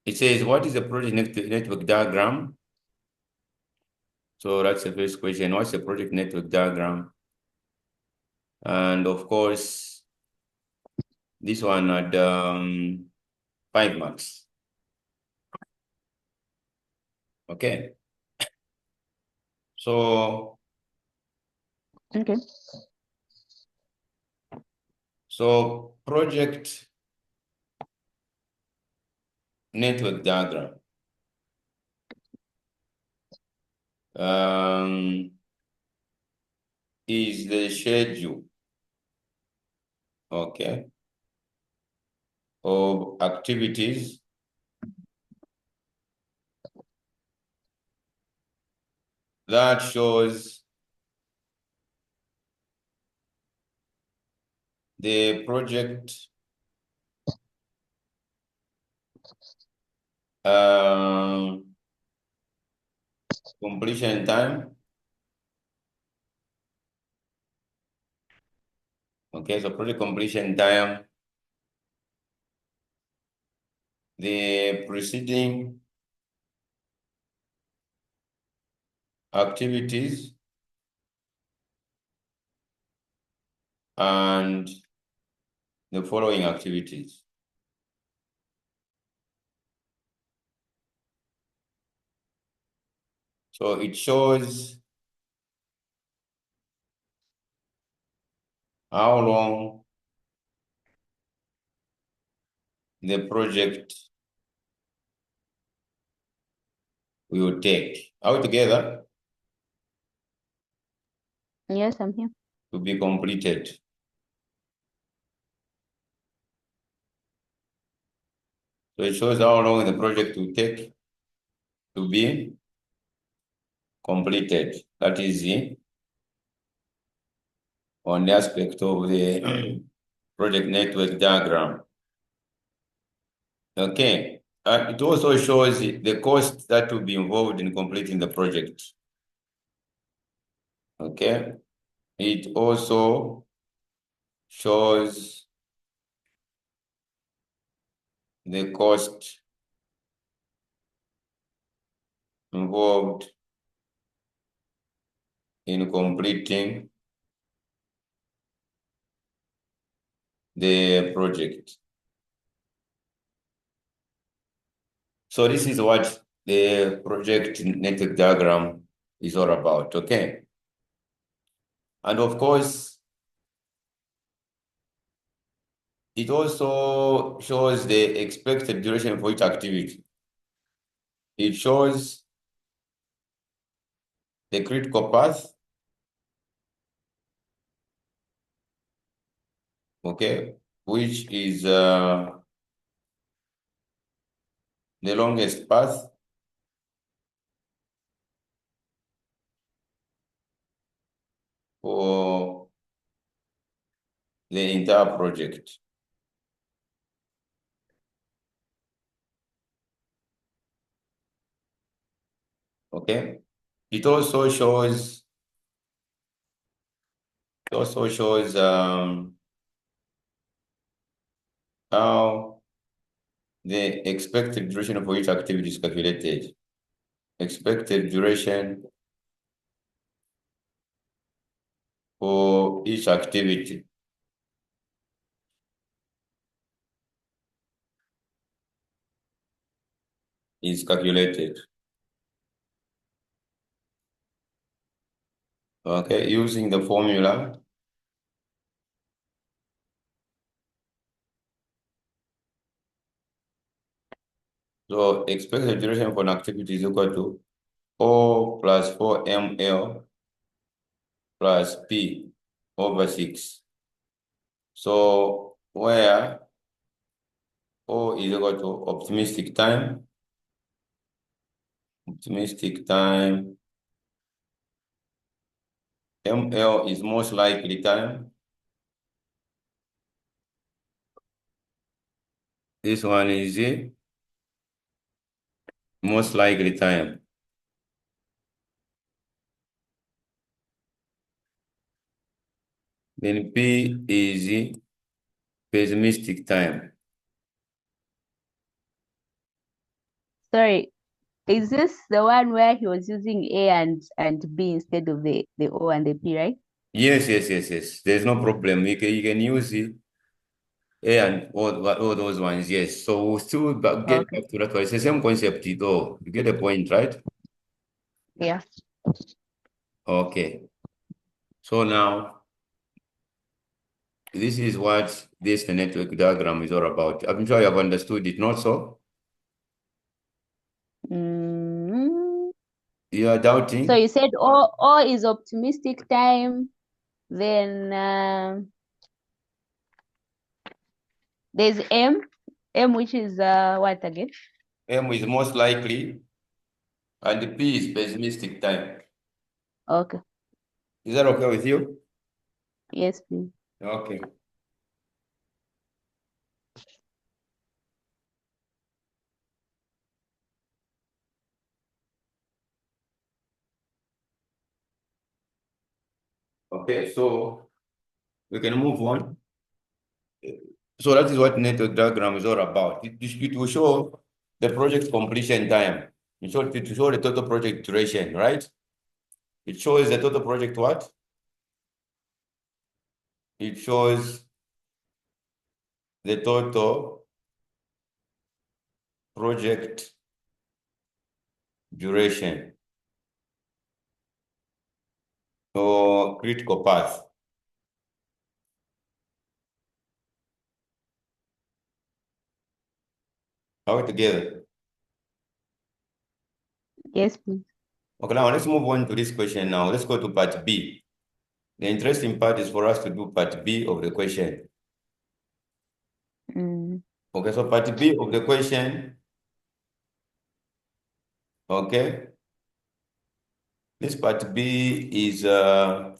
It says, what is a project network diagram? So that's the first question. What's a project network diagram? And of course, this one had 5 marks. Okay. So, Okay. so project network diagram. Is the schedule, okay, of activities that shows the project completion time. Okay, so project completion time, the preceding activities, and the following activities. So it shows how long the project will take. All together Yes, I'm here. to be completed. So it shows how long the project will take to be completed. That is on the aspect of the project network diagram. Okay. It also shows the cost that will be involved in completing the project. Okay. It also shows the cost involved in completing the project. So this is what the project network diagram is all about, okay? And of course, it also shows the expected duration for each activity. It shows the critical path, okay, which is the longest path for the entire project. Okay. It also shows how the expected duration for each activity is calculated. Expected duration for each activity is calculated. Okay, using the formula. So expected duration for an activity is equal to O plus 4ml plus P over 6. So where O is equal to optimistic time, ML is most likely time. This one is it. Most likely time. Then P is pessimistic time. Sorry, is this the one where he was using A and B instead of the O and the P, right? Yes, yes, yes, yes. There's no problem. You can use it, A and all those ones. Yes. So we'll still get Okay. back to that one. It's the same concept, though. You get the point, right? Yeah. Okay. So now this is what this network diagram is all about. I'm sure you have understood it, not so? Mm. You are So doubting? you said O is optimistic time. Then there's M which is what again? M is most likely, and P is pessimistic time. Okay. Is that okay with you? Yes, please. Okay. Okay, so we can move on. So that is what network diagram is all about. It will show the project completion time. It show the total project duration, right? It shows the total project what? It shows the total project duration or critical path. Are we together? Yes, please. Okay, now let's move on to this question now. Let's go to part B. The interesting part is for us to do part B of the question. Mm. Okay, so part B of the question, okay, this part B is very,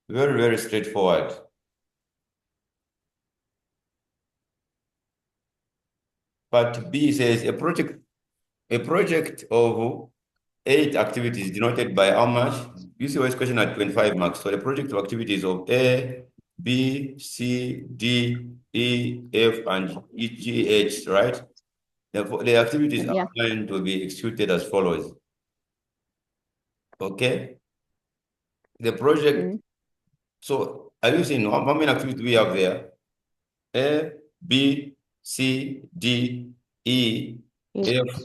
very straightforward. Part B says a project of 8 activities denoted by how much? You see what's question at 25 marks. So the project of activities of A, B, C, D, E, F, and E, G, H, right? The activities are Yeah. going to be executed as follows. Okay? The project, Mm. so are you seeing how many activities we have there? A, B, C, D, E, Yes. F,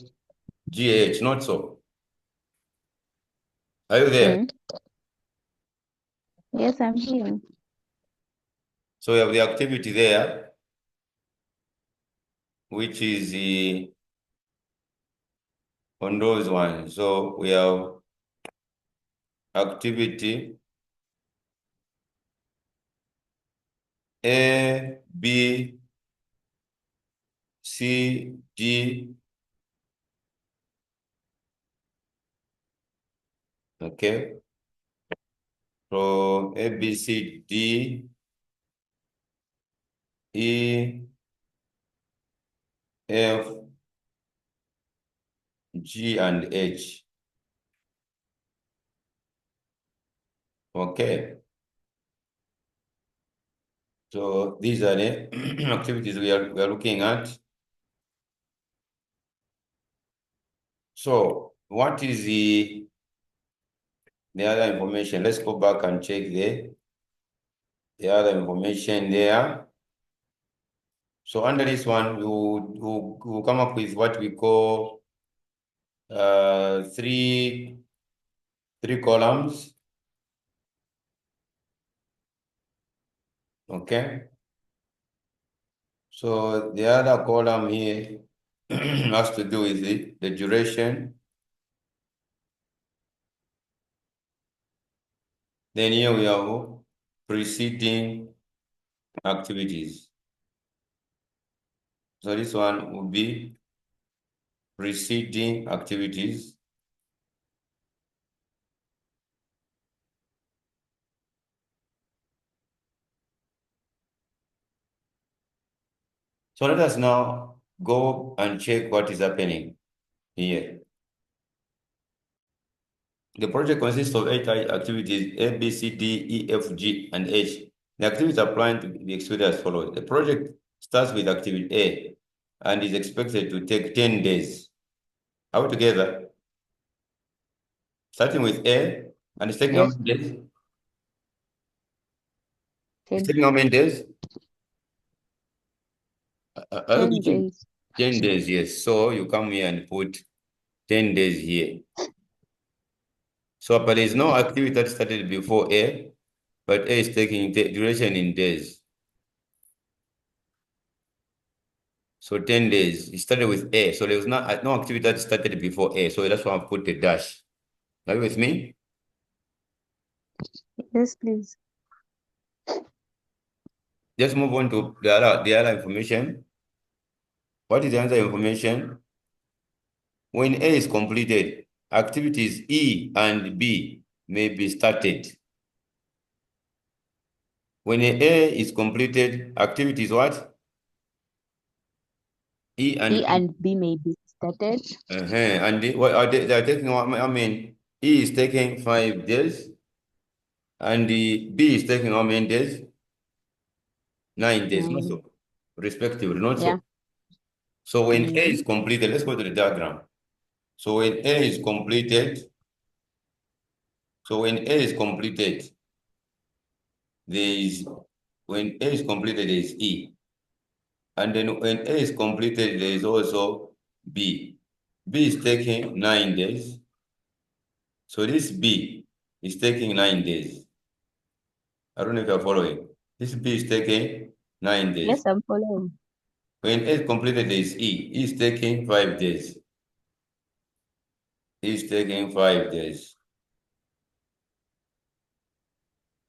G, H, not so. Are you there? Mm. Yes, I'm here. So we have the activity there, which is on those ones. So we have activity A, B, C, D, okay. So A, B, C, D, E, F, G, and H. Okay. So these are the activities we are looking at. So what is the other information? Let's go back and check the other information there. So under this one, you come up with what we call three columns. Okay. So the other column here has to do with the duration. Then here we have preceding activities. So this one will be preceding activities. So let us now go and check what is happening here. The project consists of 8 activities: A, B, C, D, E, F, G, and H. The activities are planned to be executed as follows. The project starts with activity A and is expected to take 10 days. Are we together? Starting with A, and it's taking how Yes, many days? It's 10, taking how many days? Are you 10 getting days. 10 days? Yes. So you come here and put 10 days here. So, but there is no activity that started before A, but A is taking the duration in days. So 10 days. It started with A. So there was no activity that started before A. So that's why I put the dash. Are you with me? Yes, please. Just move on to the other information. What is the other information? When A is completed, activities E and B may be started. When A is completed, activities what? E E and B. and B may be started. And what are they are taking, I mean, E is taking 5 days, and the B is taking how many days? 9 days, not 9. so, respectively, not Yeah. so. So when A Mm-hmm. is completed, let's go to the diagram. So when A is completed, so when A is completed, there is when A is completed, there is E. And then when A is completed, there is also B. B is taking 9 days. So this B is taking 9 days. I don't know if you're following. This B is taking 9 days. Yes, I'm following. When A is completed, there is E. E is taking 5 days. E is taking 5 days.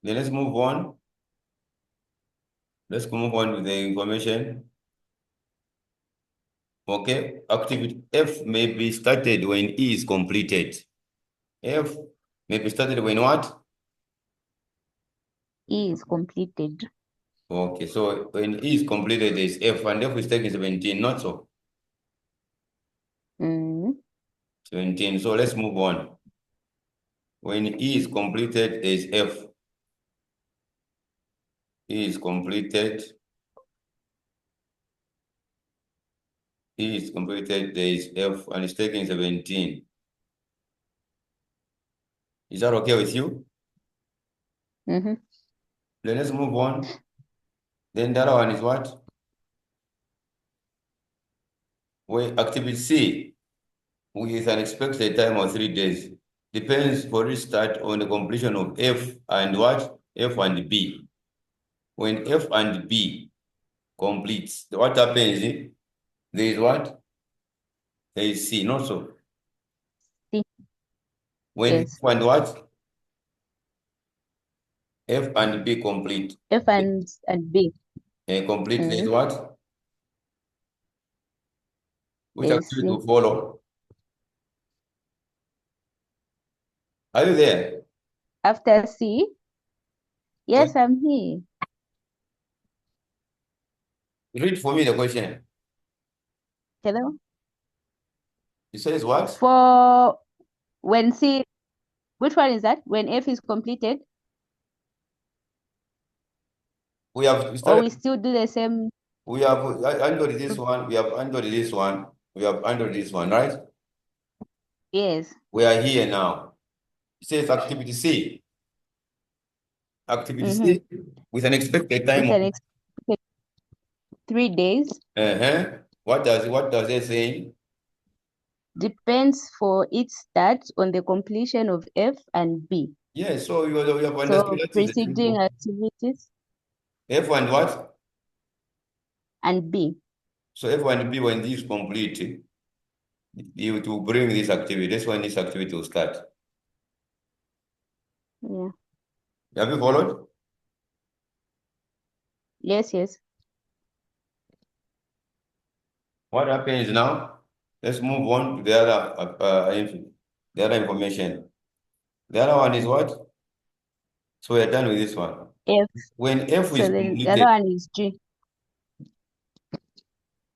Then let's move on. Let's move on with the information. Okay. Activity F may be started when E is completed. F may be started when what? E is completed. Okay. So when E is completed, there is F, and F is taking 17, not so. Mm-hmm. 17. So let's move on. When E is completed, there is F. E is completed. E is completed, there is F, and it's taking 17. Is that okay with you? Mm-hmm. Then let's move on. Then the other one is what? When activity C, with an expected time of 3 days, depends for restart on the completion of F and what? F and B. When F and B completes, what happens? There is what? There is C, not so. C. When F Yes. and what? F and B complete. F and B. Complete, there is Mm-hmm. what? Which There's activity C. to follow? Are you there? After C. Well, Yes, I'm here. read for me the question. Hello. It says what? For when C, which one is that? When F is completed, We have or started, we still do the same? we have handled this one, we have handled this one, we have handled this one, right? Yes. We are here now. It says activity C. Activity Mm-hmm. C with an expected time With of an expected 3 days. what does it say? Depends for its start on the completion of F and B. Yes, so you have understood So that is the preceding simple. activities F and what? and B. So F and B, when this is complete, you to bring this activity. That's when this activity will start. Yeah. Have you followed? Yes, yes. What happens now? Let's move on to the other information. The other one is what? So we're done with this one. F. When F So is then the other completed, one is G.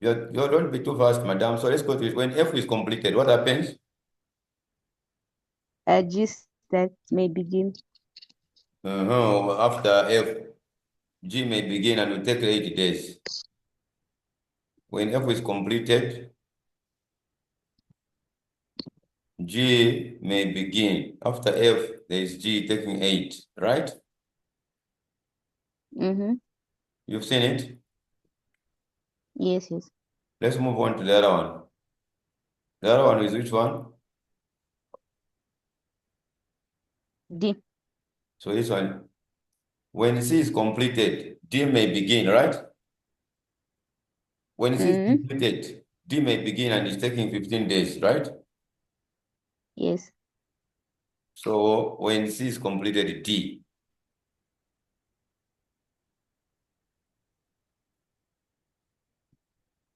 you don't be too fast, madam. So let's go to it. When F is completed, what happens? G start may begin. After F, G may begin and will take 80 days. When F is completed, G may begin. After F, there is G taking 8, right? Mm-hmm. You've seen it? Yes, yes. Let's move on to the other one. The other one is which one? D. So this one, when C is completed, D may begin, right? When C is Mm-hmm. completed, D may begin and it's taking 15 days, right? Yes. So when C is completed, D.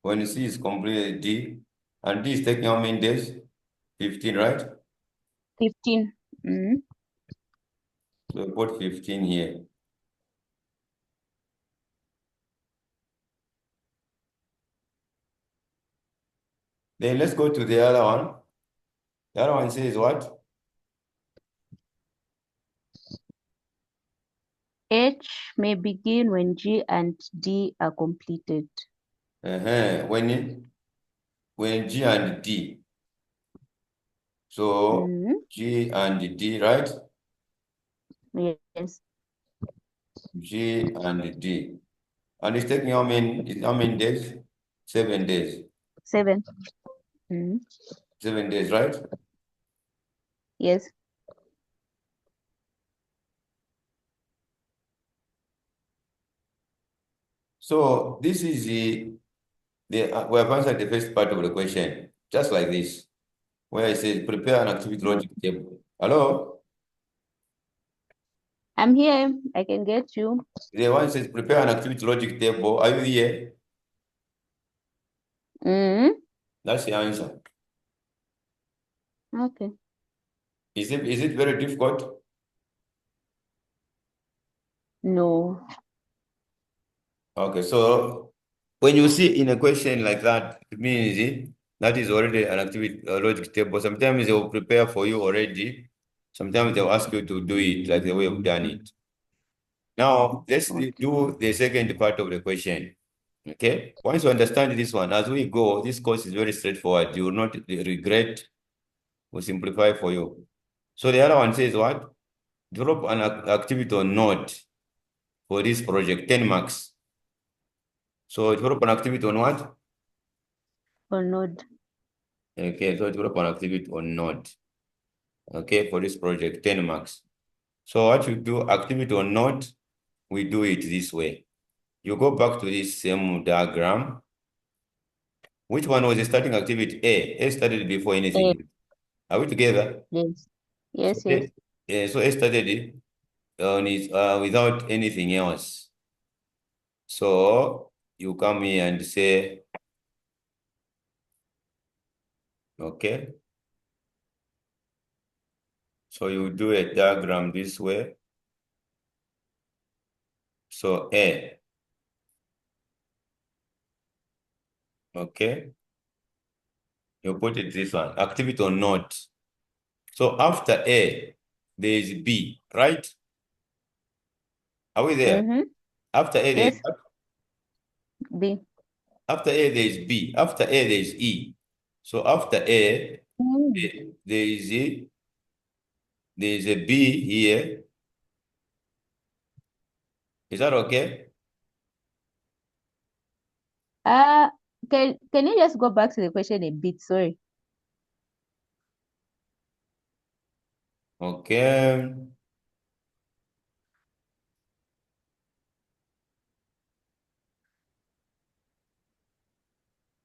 When C is completed, D. And D is taking how many days? 15, right? 15. Mm-hmm. So put 15 here. Then let's go to the other one. The other one says what? H may begin when G and D are completed. When G and D. So Mm-hmm. G and D, right? Yes. G and D. And it's taking how many days? 7 days. 7. Mm-hmm. 7 days, right? Yes. So this is we have answered the first part of the question, just like this, where I said prepare an activity Oh, logic table. Hello? I'm here. I can get you. The one says prepare an activity logic table. Are you here? Mm-hmm. That's the answer. Okay. Is it very difficult? No. Okay, so when you see in a question like that, it means that is already an activity logic table. Sometimes they will prepare for you already. Sometimes they'll ask you to do it like the way you've done it. Now, let's Okay. do the second part of the question. Okay? Once you understand this one, as we go, this course is very straightforward. You will not regret. We'll simplify for you. So the other one says what? Develop an activity or note for this project, 10 marks. So develop an activity on what? Or node. Okay, so develop an activity or note. Okay, for this project, 10 marks. So what you do, activity or note, we do it this way. You go back to this same diagram. Which one was the starting activity? A. A started before A. anything. Are we together? Yes. So Yes, yes. A started on without anything else. So you come here and say, okay. So you do a diagram this way. So A, okay. You put it this one, activity or not. So after A, there is B, right? Are we there? Mm-hmm. After A, there is Yes. what? B. After A, there is B. After A, there is E. So after A, Mm. there is a B here. Is that okay? Uh, can you just go back to the question a bit? Sorry. Okay.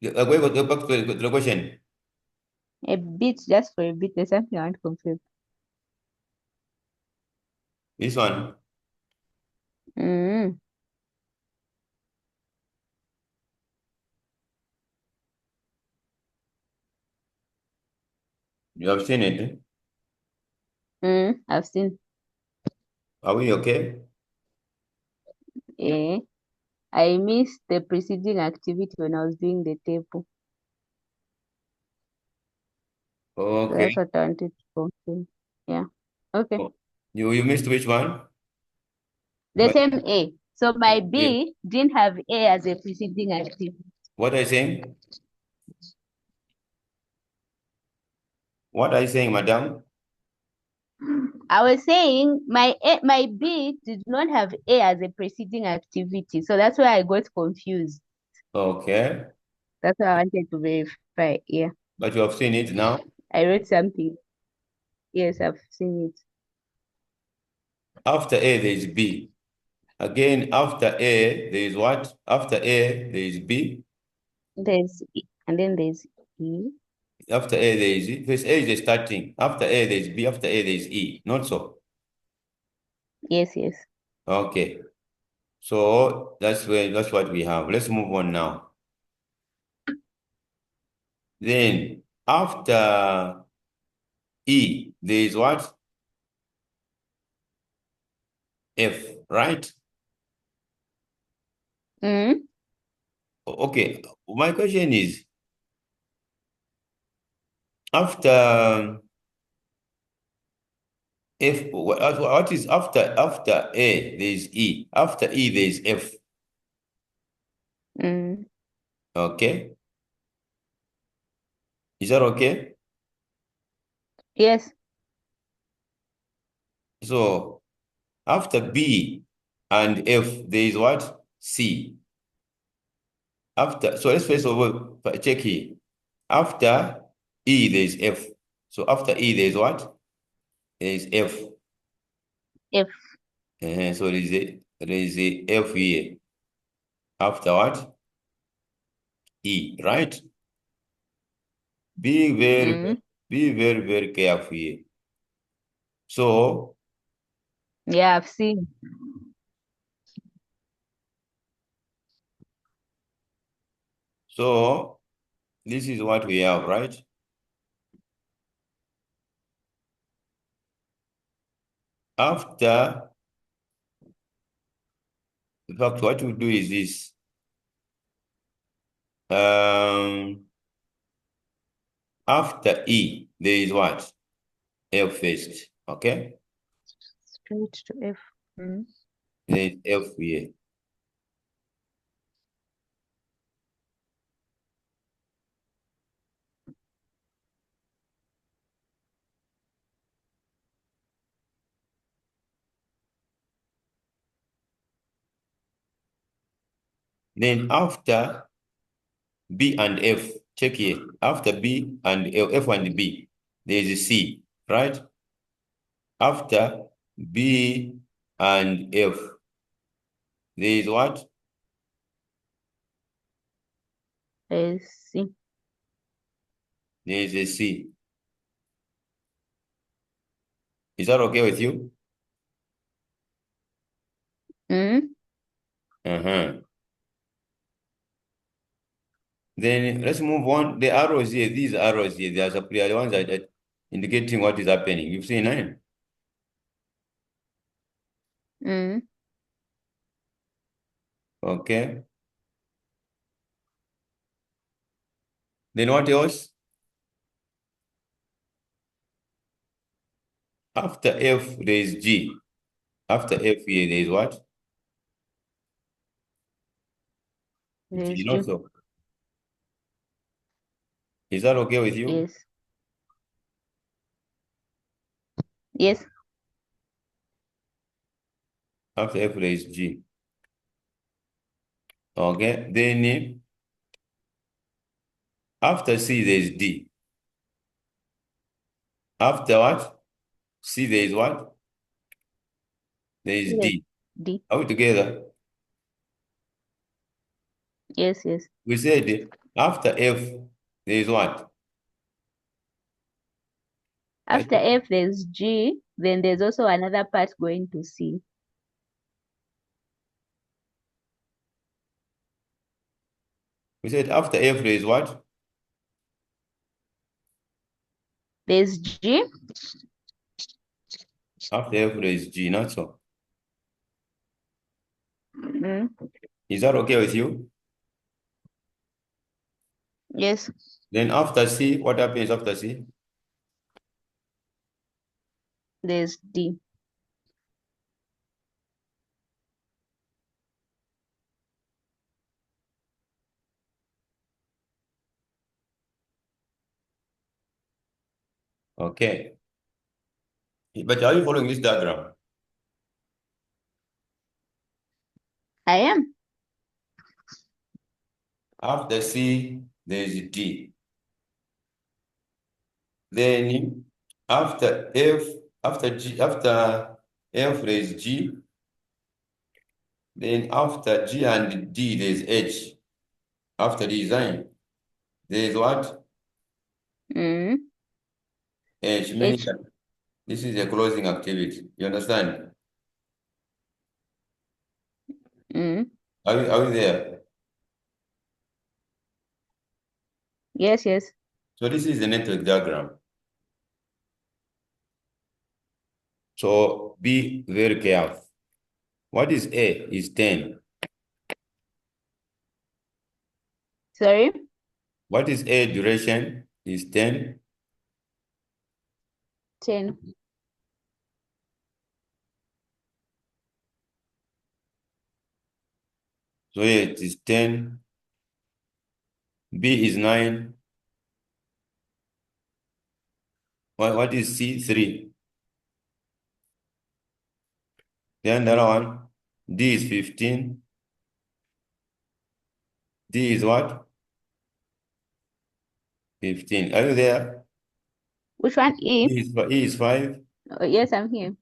Go back to the question. A bit, just for a bit. There's something I want to confirm. This one. Mm. You have seen it. I've seen. Are we okay? A. I missed the preceding activity when I was doing the table. So Okay. that's what I wanted to confirm. Yeah. Okay. Oh, you missed which one? The same A. So my You- B didn't have A as a preceding activity. What are you saying? What are you saying, madam? I was saying my B did not have A as a preceding activity, so that's why I got confused. Okay. That's why I wanted to verify. Yeah, But you have seen it now. I wrote something. Yes, I've seen it. After A, there is B. Again, after A, there is what? After A, there is B. There's E, and then there's E. After A, there is E. First A is the starting. After A, there is B. After A, there is E. Not so. Yes, yes. Okay. So that's what we have. Let's move on now. Then after E, there is what? F, right? Mm, Okay. My question is, after F, what is after A, there is E. After E, there is F. mm. Okay. Is that okay? Yes. So after B and F, there is what? C. So let's first of all check here. After E, there is F. So after E, there is what? There is F. F. So there is a F here. After what? E, right? Be very, Mm. be very, very careful here. So, Yeah, I've seen. so this is what we have, right? After, in fact, what we do is this. After E, there is what? F first, okay? Straight to F. Mm. There is F here. Then after B and F, check here. After B and F and B, there is a C, right? After B and F, there is what? There's C. There is a C. Is that okay with you? Mm. Uh-huh. Then let's move on. The arrows here, these arrows here, they are the ones that are indicating what is happening. You've seen, eh? Mm. Okay. Then what else? After F, there is G. After F here, there is what? There's G, not G. so. Is that okay with you? Yes. Yes. After F, there is G. Okay. Then after C, there is D. After what? C, there is what? There is Yes. D. D. Are we together? Yes, yes. We said after F, there is what? After F, there's G. Then there's also another part going to C. We said after F, there is what? There's G. After F, there is G, not so. Mm. Is that okay with you? Yes. Then after C, what happens after C? There's D. Okay. But are you following this diagram? I am. After C, there's D. Then after F, after F, there's G. Then after G and D, there's H. After design, there's what? Mm. H, meaning H. that this is a closing activity. You understand? Mm. Are we there? Yes, yes. So this is the network diagram. So be very careful. What is A? Is 10. Sorry. What is A duration? Is 10. 10. So A it is 10. B is 9. What is C? 3. Then the other one. D is 15. D is what? 15. Are you there? Which one? E? E is 5. Oh, yes, I'm here.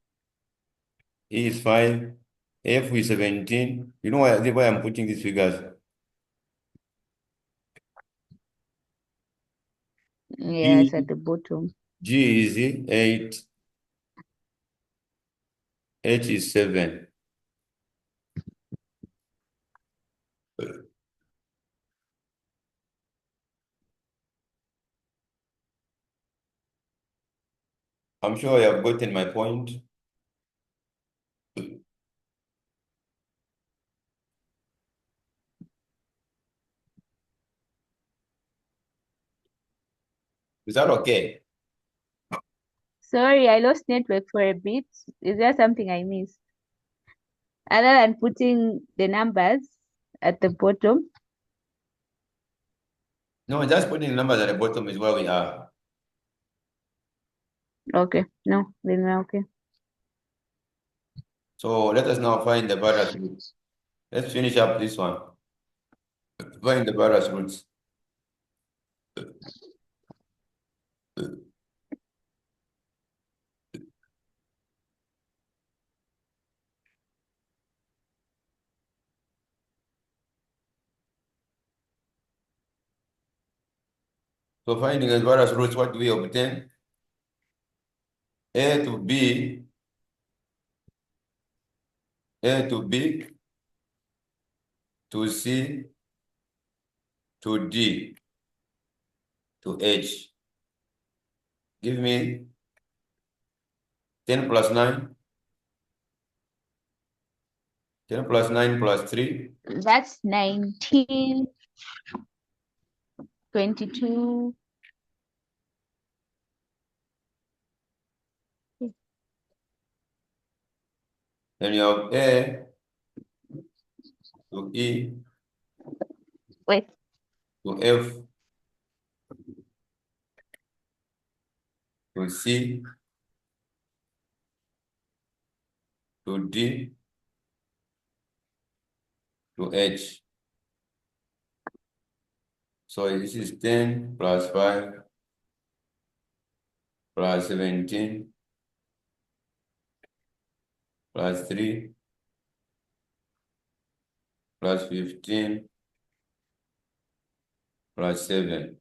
E is 5. F is 17. You know why I'm putting these figures? Yes, at G, the bottom. G is 8. H is 7. I'm sure you have gotten my point. Is that okay? Sorry, I lost network for a bit. Is there something I missed? Other than putting the numbers at the bottom? No, just putting the numbers at the bottom is where we are. Okay. No, then we're okay. So let us now find the various roots. Let's finish up this one. Find the various roots. So finding the various roots, what do we obtain? A to B, A to B, to C, to D, to H. Give me 10 plus 9. 10 plus 9 plus 3. That's 19, 22. Then you have A to E Wait, to F to C to D to H. So this is 10 plus 5 plus 17 plus 3 plus 15 plus 7.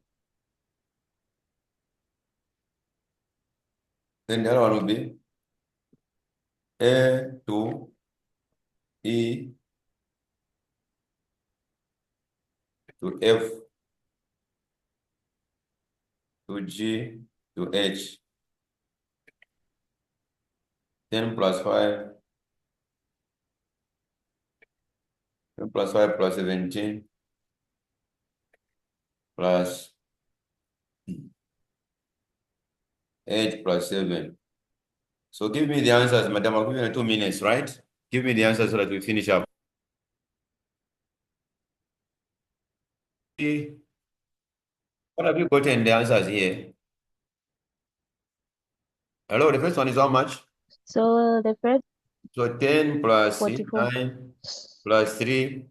Then the other one will be A to E to F to G to H. 10 plus 5, 10 plus 5 plus 17 plus 8 plus 7. So give me the answers, madam. I'll give you 2 minutes, right? Give me the answers so that we finish up. What have you gotten the answers here? Hello, the first one is how much? So the first So 10 plus 44. 9 plus 3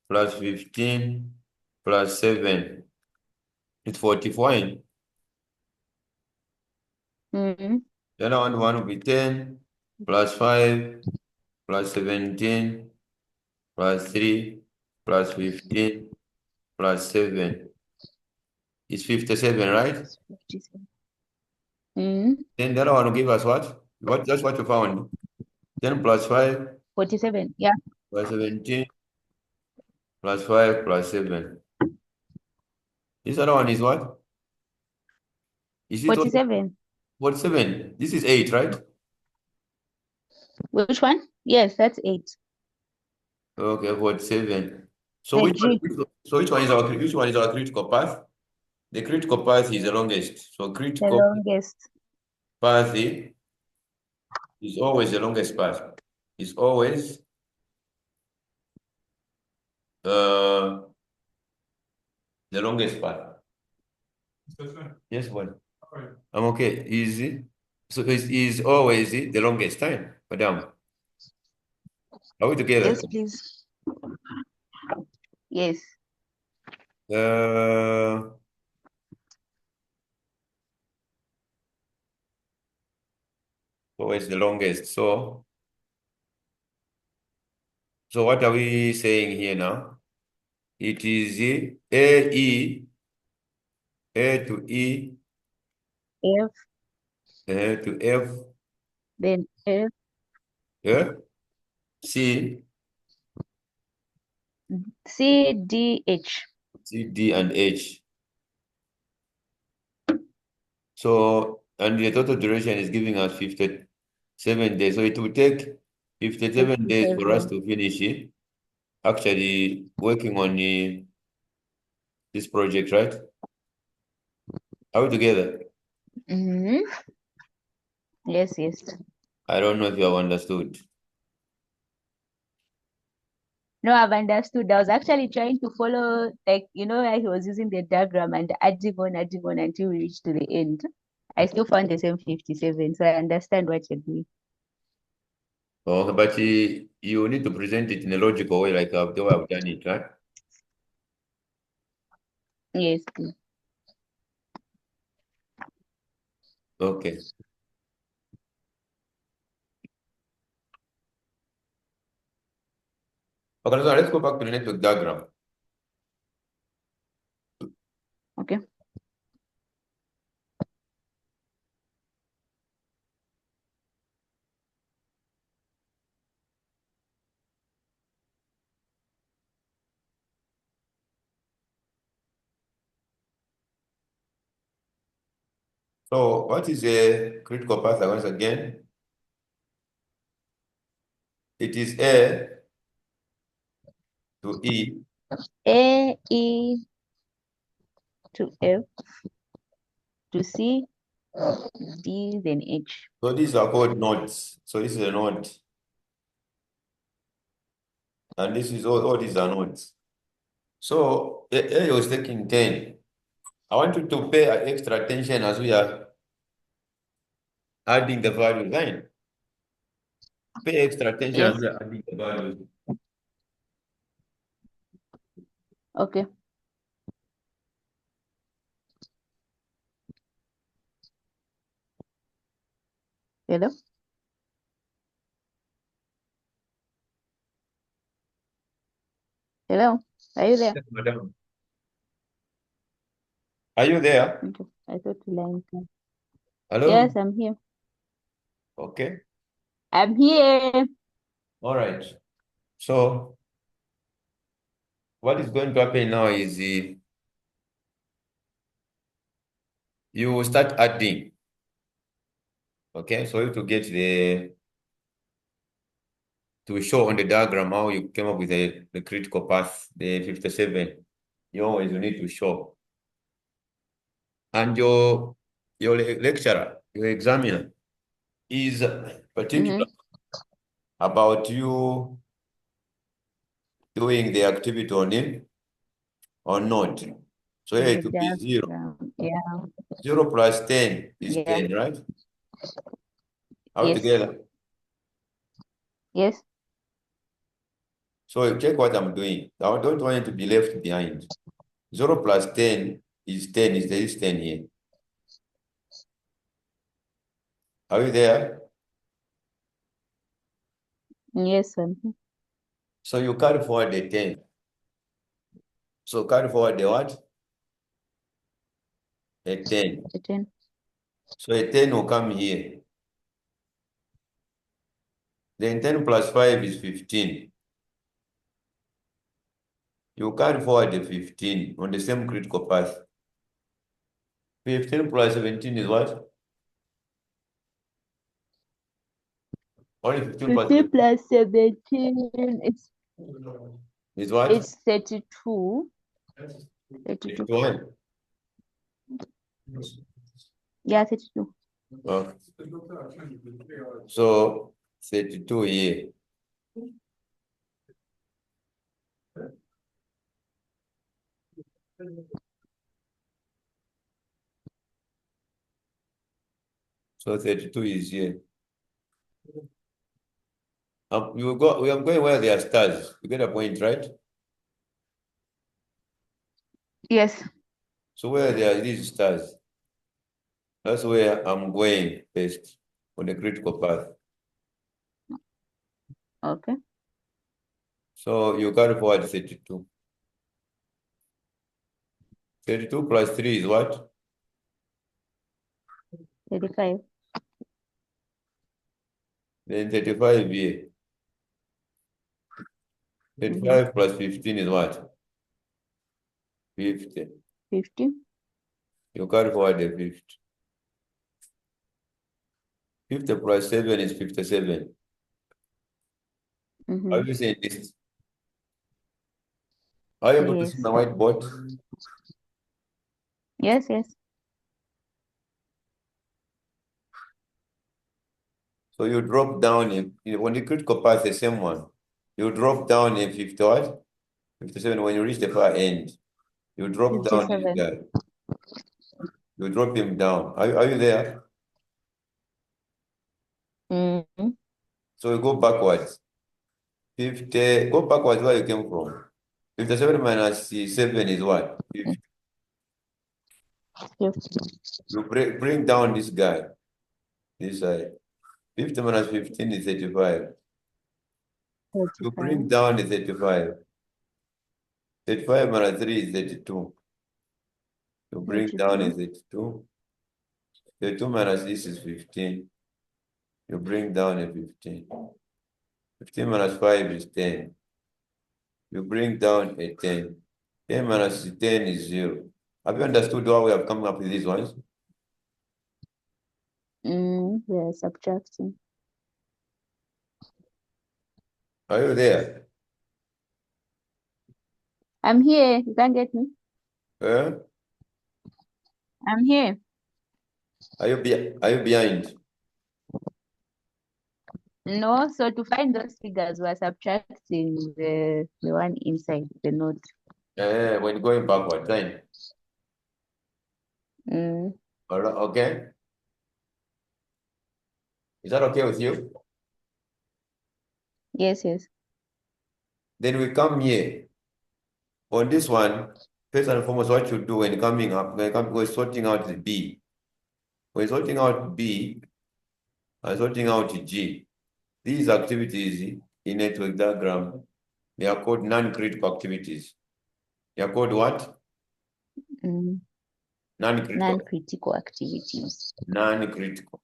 plus 15 plus 7. It's 44. Mm-hmm. The other one will be 10 plus 5 plus 17 plus 3 plus 15 plus 7. It's 57, right? 57. Mm-hmm. Then the other one will give us what? That's what you found. 10 plus 5 47. Yeah. plus 17 plus 5 plus 7. This other one is what? Is it what? 47. 47? This is 8, right? Which one? Yes, that's 8. Okay, 47. So The which one, G, which one is our critical path? The critical path is the longest. So the critical longest. path is always the longest path. It's always uh, the longest path. Yes, one. I'm okay. Easy. So it's always the longest time, madam. Are we Yes, together? please. Yes. Uh, always the longest. So what are we saying here now? It is A to E, F, to F, then F, uh, C, C, D, H. C, D, and H. So, and the total duration is giving us 57 days. So it will take 57 days for us 57. to finish it. Actually, working on this project, right? Are we together? Mm-hmm. Yes, yes. I don't know if you have understood. No, I've understood. I was actually trying to follow, like, like he was using the diagram and adding on until we reached to the end. I still found the same 57, so I understand what you're doing. Oh, but you need to present it in a logical way, like the way I've done it, right? Yes, please. Okay. Okay, so let's go back to the network diagram. Okay. So what is a critical path once again? It is A to E. A, E to F to C, D, then H. So these are called nodes. So this is a node. And this is all these are nodes. So A was taking 10. I want you to pay extra attention as we are adding the value line. Pay extra attention as Yes. we are adding the values. Okay. Hello? Hello? Are you there? Yes, madam. Are you there? Okay. I thought the line. Hello? Yes, I'm here. Okay. I'm here. All right. So what is going to happen now is you will start adding. Okay. So you to get to show on the diagram how you came up with the critical path, the 57. You always need to show. And your lecturer, your examiner, is particular Mm-hmm. about you doing the activity on him or not. So here The it will be 0. diagram. Yeah. 0 plus 10 is Yeah. 10, right? Are we Yes. together? Yes. So check what I'm doing. I don't want it to be left behind. 0 plus 10 is 10, there is 10 here. Are you there? Yes. So you carry forward the 10. So carry forward the what? A 10. 10. So a 10 will come here. Then 10 plus 5 is 15. You carry forward the 15 on the same critical path. 15 plus 17 is what? Only 15 plus 15 17 plus 17. is what? It's 32. 32. 51. Yeah, 32. Okay. So 32 here. So 32 is here. We are going where there are stars. You get a point, right? Yes. So where there are these stars, that's where I'm going first on the critical path. Okay. So you carry forward 32. 32 plus 3 is what? 35. Then 35 here. 35 plus 15 is what? 50. 50. You carry forward the 50. 50 plus 7 is 57. Are you saying this? Are you able to see Yes. my whiteboard? Yes, yes. So you drop down when the critical path is the same one. You drop down in 50 what? 57 when you reach the far end. You drop down this 57. guy. You drop him down. Are you there? Mm-hmm. So you go backwards. 50, go backwards where you came from. 57 minus 7 is what? 50. 50. You bring down this guy, this side. 50 minus 15 is 35. You bring 35. down the 35. 35 minus 3 is 32. You bring down is 32. 32. 32 minus this is 15. You bring down a 15. 15 minus 5 is 10. You bring down a 10. 10 minus 10 is 0. Have you understood how we have come up with these ones? We are subtracting. Are you there? I'm here. You can't get me. Eh? I'm here. Are you behind? No, so to find those figures, we're subtracting the one inside the note. When going backward, then. Mm, All right, okay. Is that okay with you? yes, yes. Then we come here. On this one, first and foremost, what you do when coming up, we're sorting out the B. We're sorting out B and sorting out G. These activities in network diagram, they are called non-critical activities. They are called what? Mm, Non-critical. non-critical activities. Non-critical.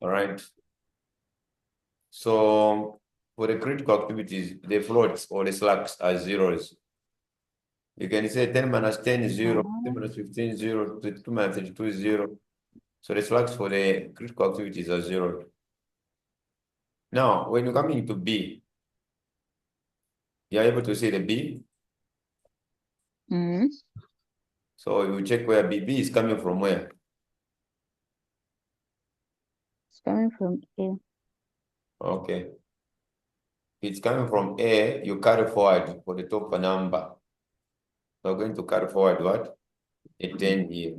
All right. So for the critical activities, the floats or the slacks are zeros. You can say 10 minus 10 is 0, 10 minus 15 is 0, 32 minus 32 is 0. So the slacks for the critical activities are 0. Now, when you come into B, you're able to see the B. Mm, So you check where B is coming from where? it's coming from A. Okay. It's coming from A, you carry forward for the top number. So we're going to carry forward what? A 10 here.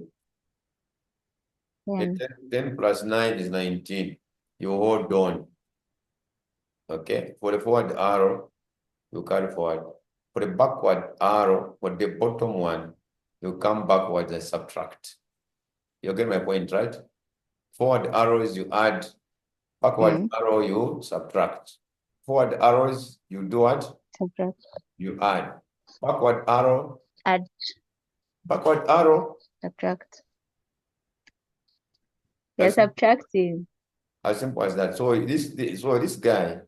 The 10. 10 plus 9 is 19. you hold on. Okay, for the forward arrow, you carry forward. For the backward arrow, for the bottom one, you come backwards and subtract. You get my point, right? Forward arrows you add, backward Mm. arrow you subtract. Forward arrows you do what? Subtract. You add. Backward arrow, Add. backward arrow, Subtract. You're as, subtracting. as simple as that. So this guy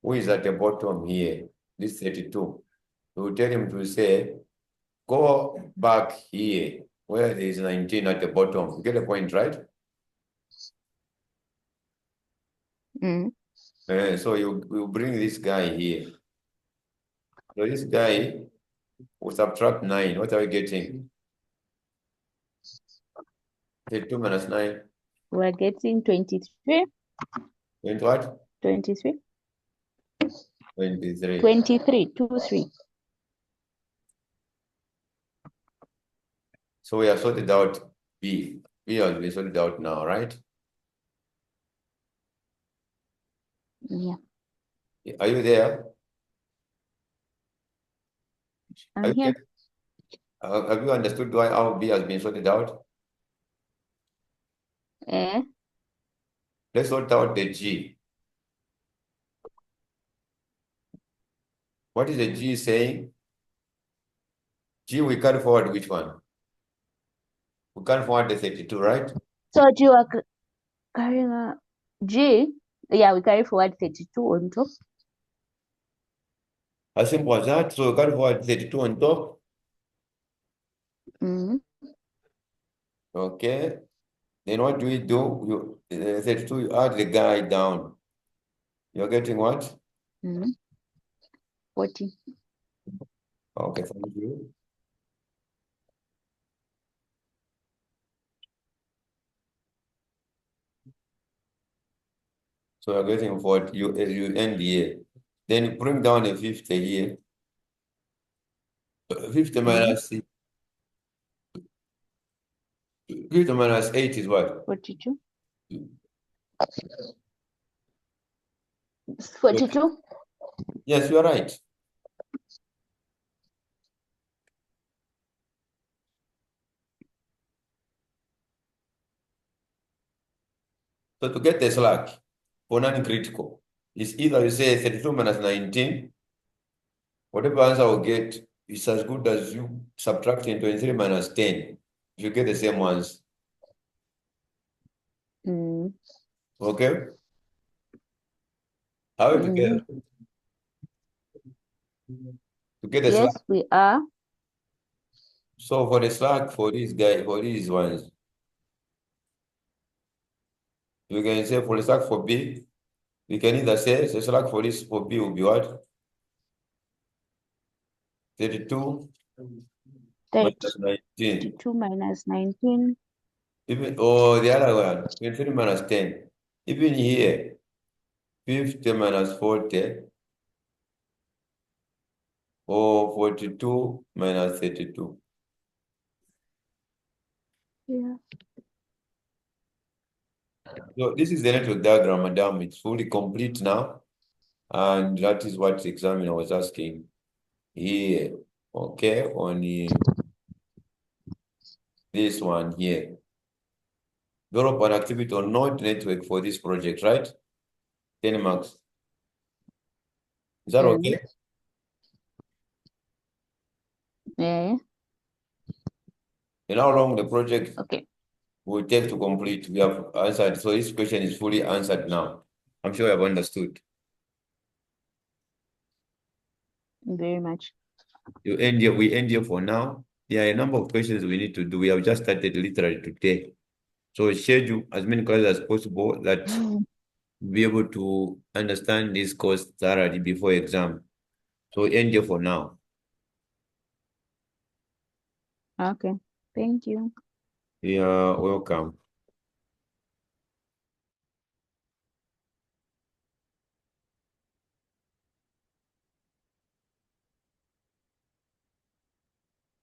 who is at the bottom here, this 32, we will tell him to say, go back here where there is 19 at the bottom. You get the point, right? Mm. So you bring this guy here. So this guy will subtract 9. What are we getting? 32 minus 9. We're getting 23. 20 what? 23. 23. 23. 2, 3. So we have sorted out B. B has been sorted out now, right? Yeah. Are you there? Are I'm you here. have you understood why how B has been sorted out? Eh? Let's sort out the G. What is the G saying? G, we carry forward which one? We carry forward the 32, right? So you are carrying a G. Yeah, we carry forward 32 on top. As simple as that. So we carry forward 32 on top. Mm. Okay. Then what do we do? 32, you add the guy down. You're getting what? Mm. 40. Okay, thank you. So you're getting 40. You end here. Then you bring down a 50 here. 50 Mm. minus 50 minus 8 is what? 42. 42. Yes, you're right. So to get the slack for non-critical, it's either you say 32 minus 19, whatever answer will get is as good as you subtracting 23 minus 10. You get the same ones. Mm. Okay? How to Mm. get the slack? Yes, we are. So for the slack for this guy, for these ones, you can say for the slack for B, you can either say the slack for this for B will be what? 32 minus 19. 32 minus 19. Even or the other one, 23 minus 10. Even here, 50 minus 40 or 42 minus 32. Yeah. So this is the network diagram, madam. It's fully complete now. And that is what the examiner was asking here. Okay, on this one here. Develop an activity on node network for this project, right? 10 marks. Is that Mm. okay? Yeah. And how long the project Okay. will take to complete? We have answered. So this question is fully answered now. I'm sure you have understood. Very much. We end here for now. There are a number of questions we need to do. We have just started literally today. So schedule as many classes as possible that Mm. be able to understand this course thoroughly before exam. So end here for now. Okay. Thank you. Yeah, welcome.